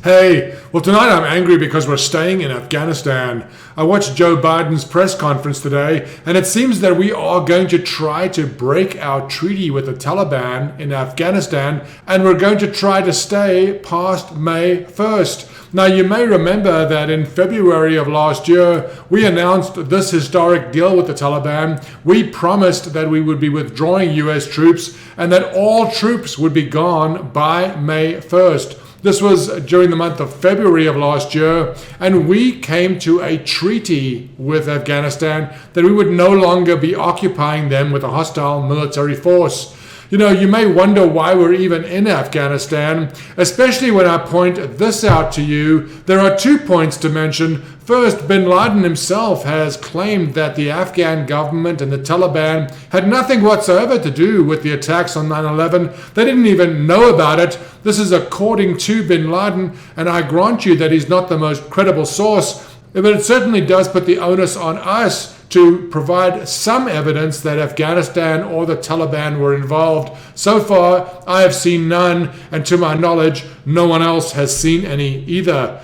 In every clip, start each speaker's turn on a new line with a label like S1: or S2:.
S1: Hey, well, tonight I'm angry because we're staying in Afghanistan. I watched Joe Biden's press conference today, and it seems that we are going to try to break our treaty with the Taliban in Afghanistan, and we're going to try to stay past May 1st. Now, you may remember that in February of last year, we announced this historic deal with the Taliban. We promised that we would be withdrawing US troops and that all troops would be gone by May 1st. This was during the month of February of last year, and we came to a treaty with Afghanistan that we would no longer be occupying them with a hostile military force. You know, you may wonder why we're even in Afghanistan, especially when I point this out to you. There are 2 points to mention. First, bin Laden himself has claimed that the Afghan government and the Taliban had nothing whatsoever to do with the attacks on 9/11. They didn't even know about it. This is according to bin Laden, and I grant you that he's not the most credible source, but it certainly does put the onus on us to provide some evidence that Afghanistan or the Taliban were involved. So far, I have seen none, and to my knowledge, no one else has seen any either.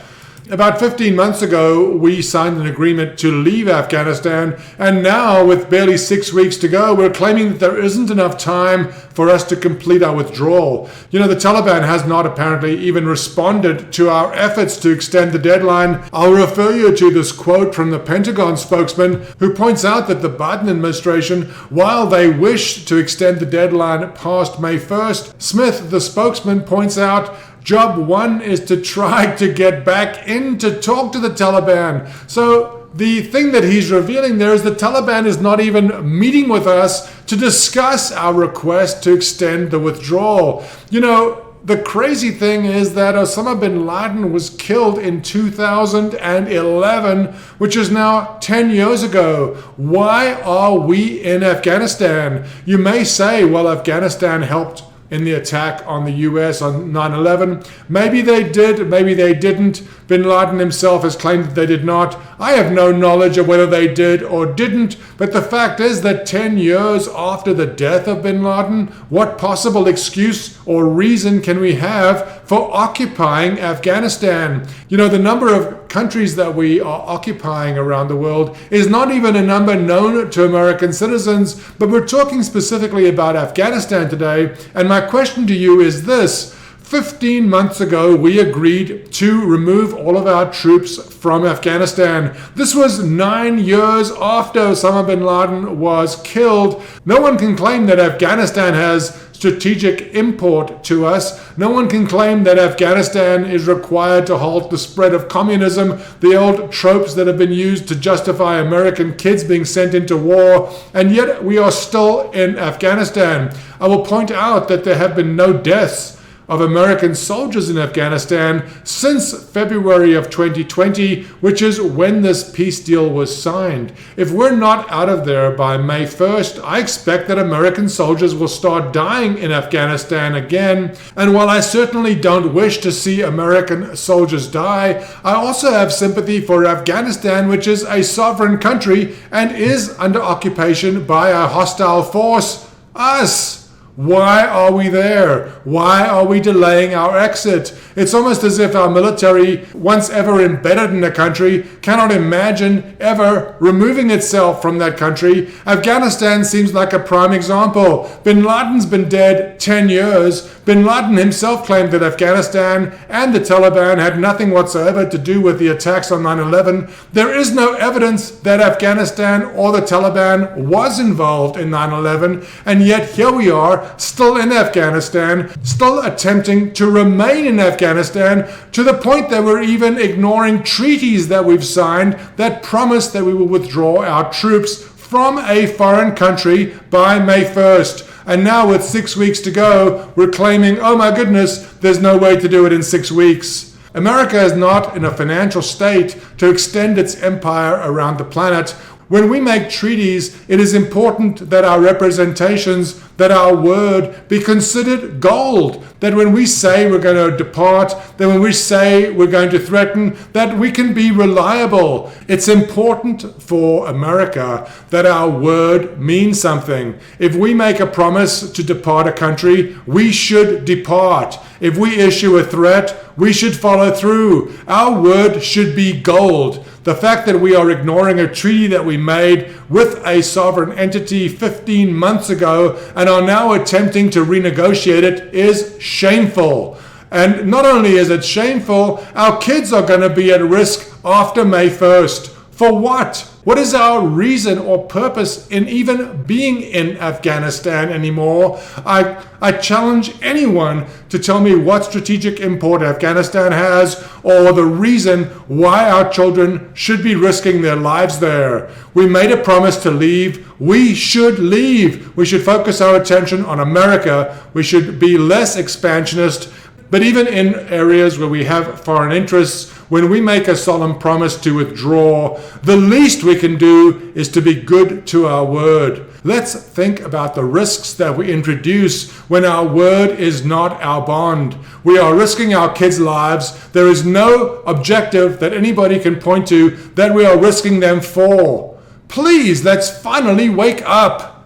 S1: About 15 months ago, we signed an agreement to leave Afghanistan, and now, with barely 6 weeks to go, we're claiming that there isn't enough time for us to complete our withdrawal. You know, the Taliban has not apparently even responded to our efforts to extend the deadline. I'll refer you to this quote from the Pentagon spokesman, who points out that the Biden administration, while they wish to extend the deadline past May 1st, Smith, the spokesman, points out, job one is to try to get back in to talk to the Taliban. So the thing that he's revealing there is the Taliban is not even meeting with us to discuss our request to extend the withdrawal. You know, the crazy thing is that Osama bin Laden was killed in 2011, which is now 10 years ago. Why are we in Afghanistan? You may say, well, Afghanistan helped in the attack on the US on 9/11. Maybe they did, maybe they didn't. Bin Laden himself has claimed that they did not. I have no knowledge of whether they did or didn't, but the fact is that 10 years after the death of bin Laden, what possible excuse or reason can we have for occupying Afghanistan? You know, the number of countries that we are occupying around the world is not even a number known to American citizens, but we're talking specifically about Afghanistan today, and my question to you is this. 15 months ago, we agreed to remove all of our troops from Afghanistan. This was 9 years after Osama bin Laden was killed. No one can claim that Afghanistan has strategic import to us. No one can claim that Afghanistan is required to halt the spread of communism, the old tropes that have been used to justify American kids being sent into war, and yet we are still in Afghanistan. I will point out that there have been no deaths of American soldiers in Afghanistan since February of 2020, which is when this peace deal was signed. If we're not out of there by May 1st, I expect that American soldiers will start dying in Afghanistan again. And while I certainly don't wish to see American soldiers die, I also have sympathy for Afghanistan, which is a sovereign country and is under occupation by a hostile force, us. Why are we there? Why are we delaying our exit? It's almost as if our military, once ever embedded in a country, cannot imagine ever removing itself from that country. Afghanistan seems like a prime example. Bin Laden's been dead 10 years. Bin Laden himself claimed that Afghanistan and the Taliban had nothing whatsoever to do with the attacks on 9/11. There is no evidence that Afghanistan or the Taliban was involved in 9/11, and yet here we are, still in Afghanistan, still attempting to remain in Afghanistan, to the point that we're even ignoring treaties that we've signed that promise that we will withdraw our troops from a foreign country by May 1st. And now with 6 weeks to go, we're claiming, oh my goodness, there's no way to do it in 6 weeks. America is not in a financial state to extend its empire around the planet. When we make treaties, it is important that our representations, that our word be considered gold, that when we say we're going to depart, that when we say we're going to threaten, that we can be reliable. It's important for America that our word means something. If we make a promise to depart a country, we should depart. If we issue a threat, we should follow through. Our word should be gold. The fact that we are ignoring a treaty that we made with a sovereign entity 15 months ago and are now attempting to renegotiate it is shameful. And not only is it shameful, our kids are going to be at risk after May 1st. For what? What is our reason or purpose in even being in Afghanistan anymore? I challenge anyone to tell me what strategic import Afghanistan has or the reason why our children should be risking their lives there. We made a promise to leave. We should leave. We should focus our attention on America. We should be less expansionist. But even in areas where we have foreign interests, when we make a solemn promise to withdraw, the least we can do is to be good to our word. Let's think about the risks that we introduce when our word is not our bond. We are risking our kids' lives. There is no objective that anybody can point to that we are risking them for. Please, let's finally wake up.